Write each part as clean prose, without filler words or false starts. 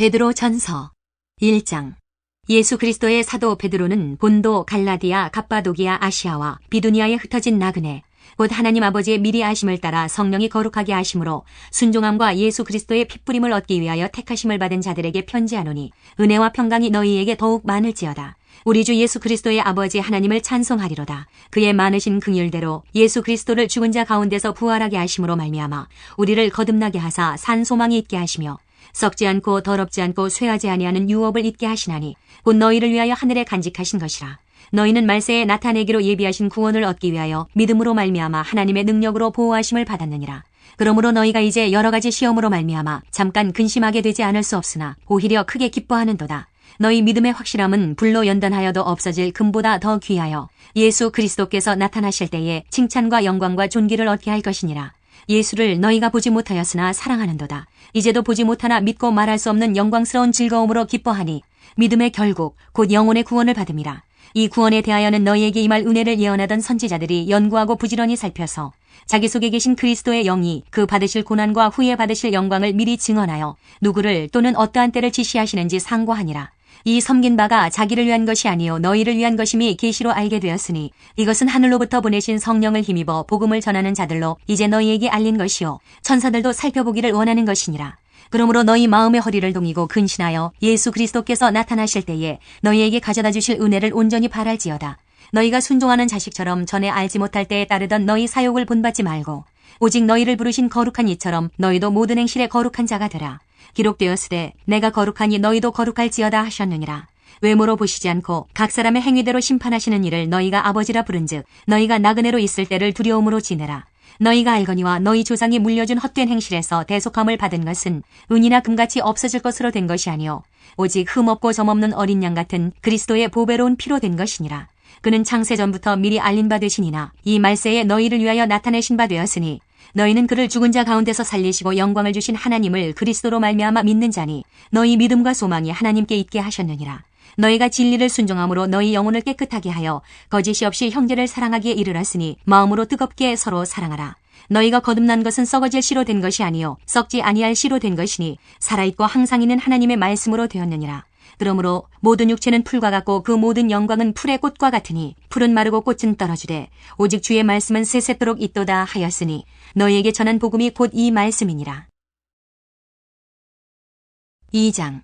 베드로 전서 1장. 예수 그리스도의 사도 베드로는 본도, 갈라디아, 갑바도기아, 아시아와 비두니아에 흩어진 나그네 곧 하나님 아버지의 미리 아심을 따라 성령이 거룩하게 하심으로 순종함과 예수 그리스도의 핏부림을 얻기 위하여 택하심을 받은 자들에게 편지하노니 은혜와 평강이 너희에게 더욱 많을지어다. 우리 주 예수 그리스도의 아버지 하나님을 찬송하리로다. 그의 많으신 긍휼대로 예수 그리스도를 죽은 자 가운데서 부활하게 하심으로 말미암아 우리를 거듭나게 하사 산 소망이 있게 하시며 썩지 않고 더럽지 않고 쇠하지 아니하는 유업을 잊게 하시나니 곧 너희를 위하여 하늘에 간직하신 것이라. 너희는 말세에 나타내기로 예비하신 구원을 얻기 위하여 믿음으로 말미암아 하나님의 능력으로 보호하심을 받았느니라. 그러므로 너희가 이제 여러 가지 시험으로 말미암아 잠깐 근심하게 되지 않을 수 없으나 오히려 크게 기뻐하는도다. 너희 믿음의 확실함은 불로 연단하여도 없어질 금보다 더 귀하여 예수 그리스도께서 나타나실 때에 칭찬과 영광과 존귀를 얻게 할 것이니라. 예수를 너희가 보지 못하였으나 사랑하는도다. 이제도 보지 못하나 믿고 말할 수 없는 영광스러운 즐거움으로 기뻐하니 믿음의 결국 곧 영혼의 구원을 받음이라. 이 구원에 대하여는 너희에게 임할 은혜를 예언하던 선지자들이 연구하고 부지런히 살펴서 자기 속에 계신 그리스도의 영이 그 받으실 고난과 후에 받으실 영광을 미리 증언하여 누구를 또는 어떠한 때를 지시하시는지 상고하니라. 이 섬긴 바가 자기를 위한 것이 아니요 너희를 위한 것임이 계시로 알게 되었으니 이것은 하늘로부터 보내신 성령을 힘입어 복음을 전하는 자들로 이제 너희에게 알린 것이요 천사들도 살펴보기를 원하는 것이니라. 그러므로 너희 마음의 허리를 동이고 근신하여 예수 그리스도께서 나타나실 때에 너희에게 가져다 주실 은혜를 온전히 바랄지어다. 너희가 순종하는 자식처럼 전에 알지 못할 때에 따르던 너희 사욕을 본받지 말고 오직 너희를 부르신 거룩한 이처럼 너희도 모든 행실에 거룩한 자가 되라. 기록되었으되 내가 거룩하니 너희도 거룩할지어다 하셨느니라. 외모로 보시지 않고 각 사람의 행위대로 심판하시는 이를 너희가 아버지라 부른즉 너희가 나그네로 있을 때를 두려움으로 지내라. 너희가 알거니와 너희 조상이 물려준 헛된 행실에서 대속함을 받은 것은 은이나 금같이 없어질 것으로 된 것이 아니요 오직 흠없고 점없는 어린 양 같은 그리스도의 보배로운 피로 된 것이니라. 그는 창세전부터 미리 알린 바 되시니나 이 말세에 너희를 위하여 나타내신 바 되었으니 너희는 그를 죽은 자 가운데서 살리시고 영광을 주신 하나님을 그리스도로 말미암아 믿는 자니 너희 믿음과 소망이 하나님께 있게 하셨느니라. 너희가 진리를 순종함으로 너희 영혼을 깨끗하게 하여 거짓이 없이 형제를 사랑하기에 이르렀으니 마음으로 뜨겁게 서로 사랑하라. 너희가 거듭난 것은 썩어질 씨로 된 것이 아니요 썩지 아니할 씨로 된 것이니 살아있고 항상 있는 하나님의 말씀으로 되었느니라. 그러므로 모든 육체는 풀과 같고 그 모든 영광은 풀의 꽃과 같으니 풀은 마르고 꽃은 떨어지되 오직 주의 말씀은 세세토록 있도다 하였으니 너희에게 전한 복음이 곧 이 말씀이니라. 2장.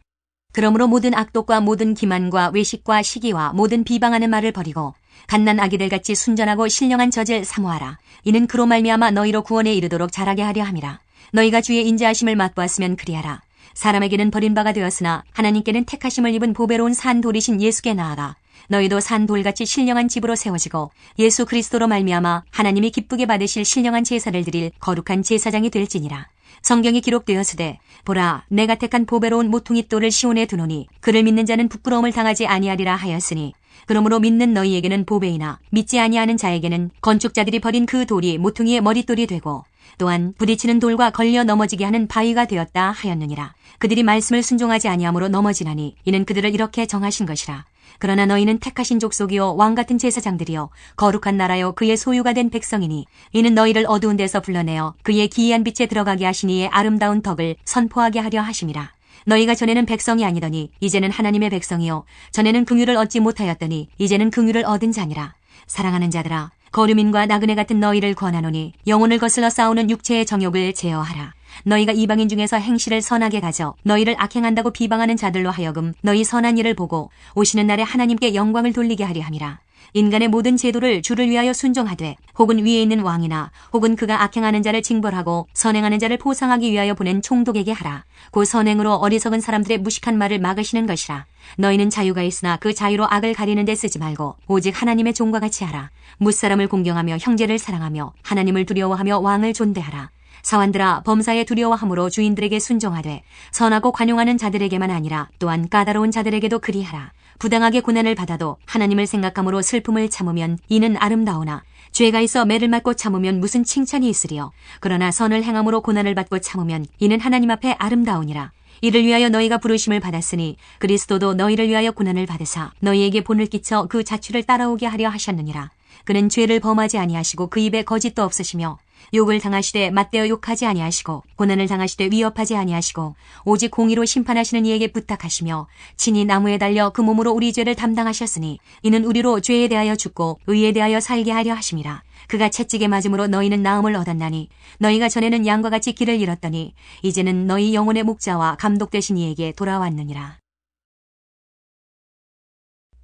그러므로 모든 악독과 모든 기만과 외식과 시기와 모든 비방하는 말을 버리고 갓난 아기들같이 순전하고 신령한 젖을 사모하라. 이는 그로 말미암아 너희로 구원에 이르도록 자라게 하려 함이라. 너희가 주의 인자하심을 맛보았으면 그리하라. 사람에게는 버림바가 되었으나 하나님께는 택하심을 입은 보배로운 산 돌이신 예수께 나아가 너희도 산 돌같이 신령한 집으로 세워지고 예수 그리스도로 말미암아 하나님이 기쁘게 받으실 신령한 제사를 드릴 거룩한 제사장이 될지니라. 성경이 기록되었으되 보라 내가 택한 보배로운 모퉁이 돌을 시온에 두노니 그를 믿는 자는 부끄러움을 당하지 아니하리라 하였으니 그러므로 믿는 너희에게는 보배이나 믿지 아니하는 자에게는 건축자들이 버린 그 돌이 모퉁이의 머릿돌이 되고 또한 부딪히는 돌과 걸려 넘어지게 하는 바위가 되었다 하였느니라. 그들이 말씀을 순종하지 아니함으로 넘어지나니 이는 그들을 이렇게 정하신 것이라. 그러나 너희는 택하신 족속이요 왕같은 제사장들이요 거룩한 나라요 그의 소유가 된 백성이니 이는 너희를 어두운 데서 불러내어 그의 기이한 빛에 들어가게 하시니의 아름다운 덕을 선포하게 하려 하심이라. 너희가 전에는 백성이 아니더니 이제는 하나님의 백성이요 전에는 긍휼을 얻지 못하였더니 이제는 긍휼을 얻은 자니라. 사랑하는 자들아 거류민과 나그네 같은 너희를 권하노니 영혼을 거슬러 싸우는 육체의 정욕을 제어하라. 너희가 이방인 중에서 행실을 선하게 가져 너희를 악행한다고 비방하는 자들로 하여금 너희 선한 일을 보고 오시는 날에 하나님께 영광을 돌리게 하려 함이라. 인간의 모든 제도를 주를 위하여 순종하되 혹은 위에 있는 왕이나 혹은 그가 악행하는 자를 징벌하고 선행하는 자를 보상하기 위하여 보낸 총독에게 하라. 그 선행으로 어리석은 사람들의 무식한 말을 막으시는 것이라. 너희는 자유가 있으나 그 자유로 악을 가리는 데 쓰지 말고 오직 하나님의 종과 같이 하라. 무사람을 공경하며 형제를 사랑하며 하나님을 두려워하며 왕을 존대하라. 사환들아 범사에 두려워함으로 주인들에게 순종하되 선하고 관용하는 자들에게만 아니라 또한 까다로운 자들에게도 그리하라. 부당하게 고난을 받아도 하나님을 생각함으로 슬픔을 참으면 이는 아름다우나 죄가 있어 매를 맞고 참으면 무슨 칭찬이 있으리요. 그러나 선을 행함으로 고난을 받고 참으면 이는 하나님 앞에 아름다우니라. 이를 위하여 너희가 부르심을 받았으니 그리스도도 너희를 위하여 고난을 받으사 너희에게 본을 끼쳐 그 자취를 따라오게 하려 하셨느니라. 그는 죄를 범하지 아니하시고 그 입에 거짓도 없으시며 욕을 당하시되 맞대어 욕하지 아니하시고 고난을 당하시되 위협하지 아니하시고 오직 공의로 심판하시는 이에게 부탁하시며 친히 나무에 달려 그 몸으로 우리 죄를 담당하셨으니 이는 우리로 죄에 대하여 죽고 의에 대하여 살게 하려 하심이라. 그가 채찍에 맞음으로 너희는 나음을 얻었나니 너희가 전에는 양과 같이 길을 잃었더니 이제는 너희 영혼의 목자와 감독 되신 이에게 돌아왔느니라.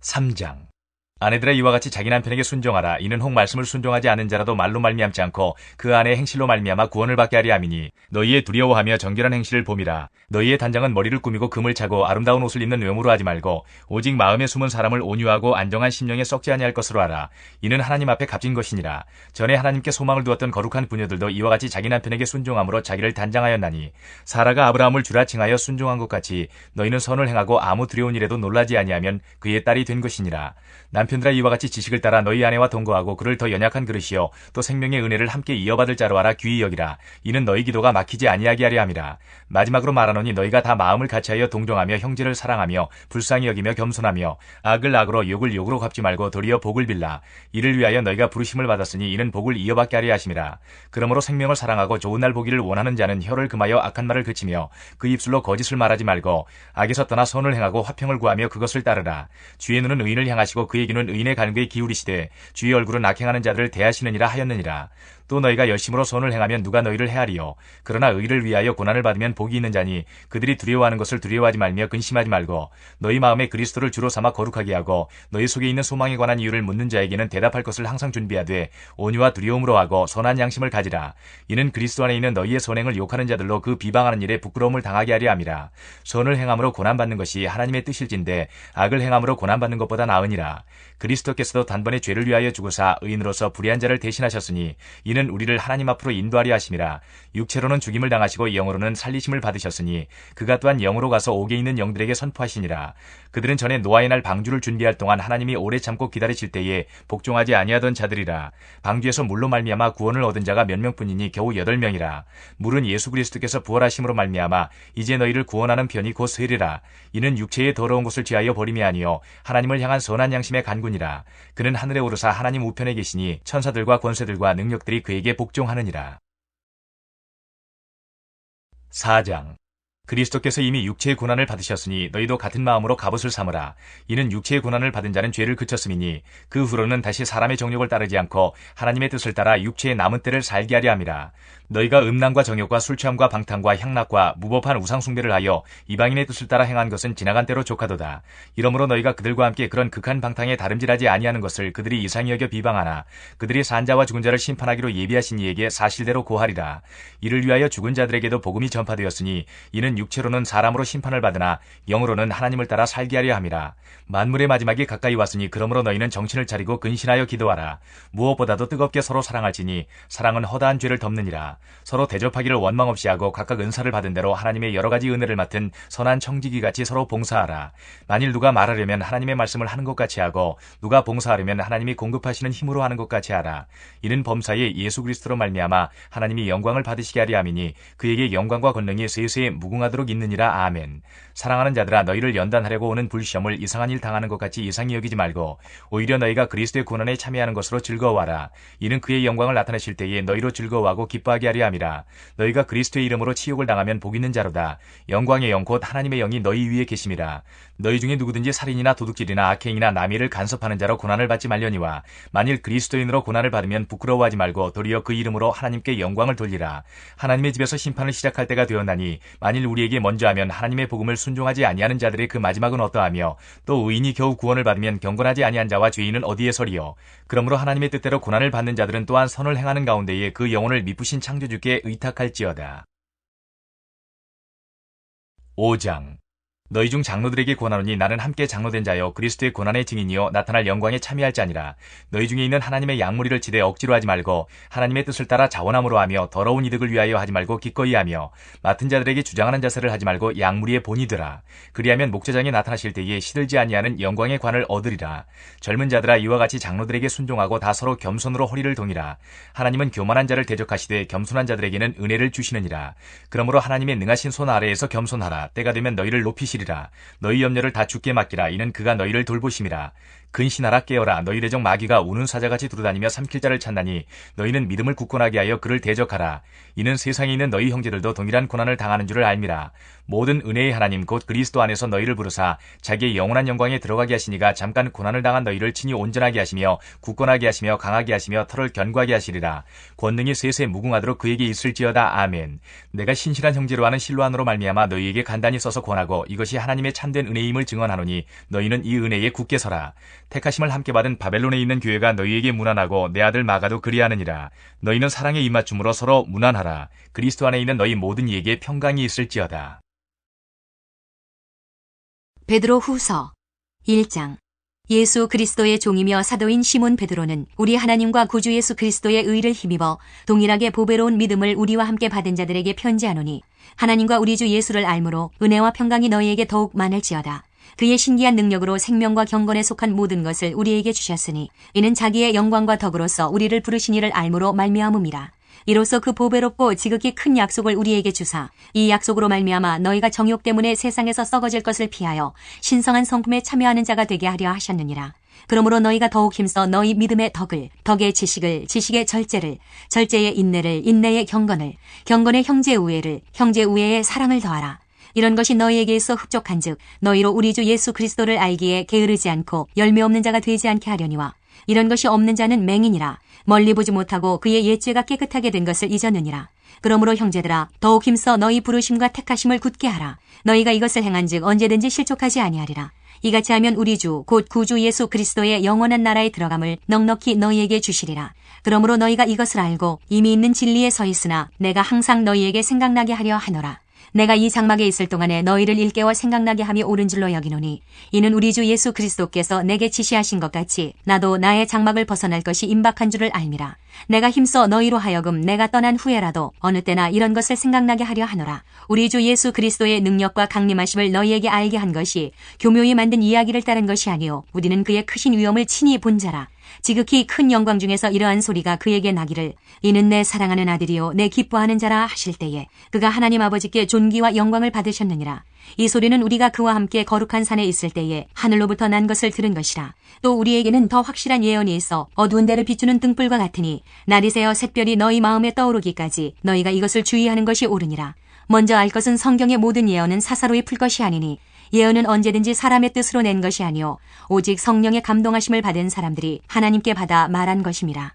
3장. 아내들아 이와 같이 자기 남편에게 순종하라. 이는 혹 말씀을 순종하지 않은 자라도 말로 말미암지 않고 그 아내의 행실로 말미암아 구원을 받게 하리 함이니 너희의 두려워하며 정결한 행실을 봄이라. 너희의 단장은 머리를 꾸미고 금을 차고 아름다운 옷을 입는 외모로 하지 말고 오직 마음에 숨은 사람을 온유하고 안정한 심령에 썩지 아니할 것으로 하라. 이는 하나님 앞에 값진 것이니라. 전에 하나님께 소망을 두었던 거룩한 부녀들도 이와 같이 자기 남편에게 순종함으로 자기를 단장하였나니 사라가 아브라함을 주라 칭하여 순종한 것 같이 너희는 선을 행하고 아무 두려운 일에도 놀라지 아니하면 그의 딸이 된 것이니라. 남편들아 이와 같이 지식을 따라 너희 아내와 동거하고 그를 더 연약한 그릇이요 또 생명의 은혜를 함께 이어받을 자로 하라. 귀히 여기라. 이는 너희 기도가 막히지 아니하게 하려 함이라. 마지막으로 말하노니 너희가 다 마음을 같이하여 동정하며 형제를 사랑하며 불쌍히 여기며 겸손하며 악을 악으로 욕을 욕으로 갚지 말고 도리어 복을 빌라. 이를 위하여 너희가 부르심을 받았으니 이는 복을 이어받게 하려 하심이라. 그러므로 생명을 사랑하고 좋은 날 보기를 원하는 자는 혀를 금하여 악한 말을 그치며 그 입술로 거짓을 말하지 말고 악에서 떠나 선을 행하고 화평을 구하며 그것을 따르라. 주의 눈은 의인을 향하시고 그의 귀는 의인의 간구에 기울이시되 주의 얼굴은 악행하는 자들을 대하시느니라 하였느니라. 또 너희가 열심으로 선을 행하면 누가 너희를 헤아리요. 그러나 의를 위하여 고난을 받으면 복이 있는 자니 그들이 두려워하는 것을 두려워하지 말며 근심하지 말고 너희 마음에 그리스도를 주로 삼아 거룩하게 하고 너희 속에 있는 소망에 관한 이유를 묻는 자에게는 대답할 것을 항상 준비하되 온유와 두려움으로 하고 선한 양심을 가지라. 이는 그리스도 안에 있는 너희의 선행을 욕하는 자들로 그 비방하는 일에 부끄러움을 당하게 하려 함이라. 선을 행함으로 고난받는 것이 하나님의 뜻일진데 악을 행함으로 고난받는 것보다 나으니라. 그리스도께서도 단번에 죄를 위하여 죽으사 의인으로서 불의한 자를 대신하셨으니 이는 우리를 하나님 앞으로 인도하려 하심이라. 육체로는 죽임을 당하시고 영으로는 살리심을 받으셨으니 그가 또한 영으로 가서 옥에 있는 영들에게 선포하시니라. 그들은 전에 노아의 날 방주를 준비할 동안 하나님이 오래 참고 기다리실 때에 복종하지 아니하던 자들이라. 방주에서 물로 말미암아 구원을 얻은 자가 몇 명뿐이니 겨우 8명이라. 물은 예수 그리스도께서 부활하심으로 말미암아 이제 너희를 구원하는 편이 곧 세리라. 이는 육체의 더러운 것을 지하여 버림이 아니요 하나님을 향한 선한 양심의 간군이라. 그는 하늘에 오르사 하나님 우편에 계시니 천사들과 권세들과 능력들이 그에게 복종하느니라. 4장. 그리스도께서 이미 육체의 고난을 받으셨으니 너희도 같은 마음으로 갑옷을 삼으라. 이는 육체의 고난을 받은 자는 죄를 그쳤음이니 그 후로는 다시 사람의 정욕을 따르지 않고 하나님의 뜻을 따라 육체의 남은 때를 살게 하려 함이라. 너희가 음란과 정욕과 술취함과 방탕과 향락과 무법한 우상숭배를 하여 이방인의 뜻을 따라 행한 것은 지나간 때로 족하도다. 이러므로 너희가 그들과 함께 그런 극한 방탕에 다름질하지 아니하는 것을 그들이 이상히 여겨 비방하나 그들이 산 자와 죽은 자를 심판하기로 예비하신 이에게 사실대로 고하리라. 이를 위하여 죽은 자들에게도 복음이 전파되었으니 이는 육체로는 사람으로 심판을 받으나 영으로는 하나님을 따라 살게 하려 함이라. 만물의 마지막이 가까이 왔으니 그러므로 너희는 정신을 차리고 근신하여 기도하라. 무엇보다도 뜨겁게 서로 사랑할지니 사랑은 허다한 죄를 덮느니라. 서로 대접하기를 원망 없이 하고 각각 은사를 받은 대로 하나님의 여러 가지 은혜를 맡은 선한 청지기같이 서로 봉사하라. 만일 누가 말하려면 하나님의 말씀을 하는 것 같이 하고 누가 봉사하려면 하나님이 공급하시는 힘으로 하는 것 같이 하라. 이는 범사에 예수 그리스도로 말미암아 하나님이 영광을 받으시게 하려 함이니 그에게 영광과 권능이 세세에 무궁하도록 있느니라. 아멘. 사랑하는 자들아 너희를 연단하려고 오는 불시험을 이상한 일 당하는 것 같이 이상히 여기지 말고 오히려 너희가 그리스도의 고난에 참여하는 것으로 즐거워하라. 이는 그의 영광을 나타내실 때에 너희로 즐거워하고 기뻐하게 하려 함이라. 너희가 그리스도의 이름으로 치욕을 당하면 복 있는 자로다. 영광의 영 곧 하나님의 영이 너희 위에 계심이라. 너희 중에 누구든지 살인이나 도둑질이나 악행이나 남의를 간섭하는 자로 고난을 받지 말려니와 만일 그리스도인으로 고난을 받으면 부끄러워하지 말고 도리어 그 이름으로 하나님께 영광을 돌리라. 하나님의 집에서 심판을 시작할 때가 되었나니 만일 우리에게 먼저 하면 하나님의 복음을 순종하지 아니하는 자들의 그 마지막은 어떠하며 또 의인이 겨우 구원을 받으면 경건하지 아니한 자와 죄인은 어디에 서리요. 그러므로 하나님의 뜻대로 고난을 받는 자들은 또한 선을 행하는 가운데에 그 영혼을 미쁘신 창조주께 의탁할지어다. 5장. 너희 중 장로들에게 권하노니 나는 함께 장로된 자여 그리스도의 고난의 증인이요 나타날 영광에 참여할 자니라. 너희 중에 있는 하나님의 양무리를 치되 억지로 하지 말고 하나님의 뜻을 따라 자원함으로 하며 더러운 이득을 위하여 하지 말고 기꺼이 하며 맡은 자들에게 주장하는 자세를 하지 말고 양무리의 본이더라. 그리하면 목자장이 나타나실 때에 시들지 아니하는 영광의 관을 얻으리라. 젊은 자들아 이와 같이 장로들에게 순종하고 다 서로 겸손으로 허리를 동이라. 하나님은 교만한 자를 대적하시되 겸손한 자들에게는 은혜를 주시느니라. 그러므로 하나님의 능하신 손 아래에서 겸손하라. 때가 되면 너희를 높이시리라. 너희 염려를 다 주께 맡기라. 이는 그가 너희를 돌보심이라. 근신하라 깨어라 너희 대적 마귀가 우는 사자같이 두루다니며 삼킬 자를 찾나니 너희는 믿음을 굳건하게 하여 그를 대적하라. 이는 세상에 있는 너희 형제들도 동일한 고난을 당하는 줄을 알미라. 모든 은혜의 하나님 곧 그리스도 안에서 너희를 부르사 자기의 영원한 영광에 들어가게 하시니가 잠깐 고난을 당한 너희를 친히 온전하게 하시며 굳건하게 하시며 강하게 하시며 털을 견고하게 하시리라. 권능이 세세 무궁하도록 그에게 있을지어다. 아멘. 내가 신실한 형제로 하는 실로안으로 말미암아 너희에게 간단히 써서 권하고 이것이 하나님의 참된 은혜임을 증언하노니 너희는 이 은혜에 굳게 서라. 택하심을 함께 받은 바벨론에 있는 교회가 너희에게 문안하고 내 아들 마가도 그리하느니라. 너희는 사랑에 입맞춤으로 서로 문안하라. 그리스도 안에 있는 너희 모든 이에게 평강이 있을지어다. 베드로 후서 1장. 예수 그리스도의 종이며 사도인 시몬 베드로는 우리 하나님과 구주 예수 그리스도의 의를 힘입어 동일하게 보배로운 믿음을 우리와 함께 받은 자들에게 편지하노니 하나님과 우리 주 예수를 알므로 은혜와 평강이 너희에게 더욱 많을지어다. 그의 신기한 능력으로 생명과 경건에 속한 모든 것을 우리에게 주셨으니 이는 자기의 영광과 덕으로서 우리를 부르신 이를 알므로 말미암음이라. 이로써 그 보배롭고 지극히 큰 약속을 우리에게 주사 이 약속으로 말미암아 너희가 정욕 때문에 세상에서 썩어질 것을 피하여 신성한 성품에 참여하는 자가 되게 하려 하셨느니라. 그러므로 너희가 더욱 힘써 너희 믿음의 덕을, 덕의 지식을, 지식의 절제를, 절제의 인내를, 인내의 경건을, 경건의 형제 우애를, 형제 우애의 사랑을 더하라. 이런 것이 너희에게 있어 흡족한즉 너희로 우리 주 예수 그리스도를 알기에 게으르지 않고 열매 없는 자가 되지 않게 하려니와 이런 것이 없는 자는 맹인이라 멀리 보지 못하고 그의 옛죄가 깨끗하게 된 것을 잊었느니라. 그러므로 형제들아 더욱 힘써 너희 부르심과 택하심을 굳게 하라. 너희가 이것을 행한즉 언제든지 실족하지 아니하리라. 이같이 하면 우리 주 곧 구주 예수 그리스도의 영원한 나라에 들어감을 넉넉히 너희에게 주시리라. 그러므로 너희가 이것을 알고 이미 있는 진리에 서 있으나 내가 항상 너희에게 생각나게 하려 하노라. 내가 이 장막에 있을 동안에 너희를 일깨워 생각나게 함이 옳은 줄로 여기노니 이는 우리 주 예수 그리스도께서 내게 지시하신 것 같이 나도 나의 장막을 벗어날 것이 임박한 줄을 알미라. 내가 힘써 너희로 하여금 내가 떠난 후에라도 어느 때나 이런 것을 생각나게 하려 하노라. 우리 주 예수 그리스도의 능력과 강림하심을 너희에게 알게 한 것이 교묘히 만든 이야기를 따른 것이 아니요 우리는 그의 크신 위엄을 친히 본 자라. 지극히 큰 영광 중에서 이러한 소리가 그에게 나기를 이는 내 사랑하는 아들이요 내 기뻐하는 자라 하실 때에 그가 하나님 아버지께 존귀와 영광을 받으셨느니라. 이 소리는 우리가 그와 함께 거룩한 산에 있을 때에 하늘로부터 난 것을 들은 것이라. 또 우리에게는 더 확실한 예언이 있어 어두운 데를 비추는 등불과 같으니 날이 새어 샛별이 너희 마음에 떠오르기까지 너희가 이것을 주의하는 것이 옳으니라. 먼저 알 것은 성경의 모든 예언은 사사로이 풀 것이 아니니 예언은 언제든지 사람의 뜻으로 낸 것이 아니요 오직 성령의 감동하심을 받은 사람들이 하나님께 받아 말한 것임이라.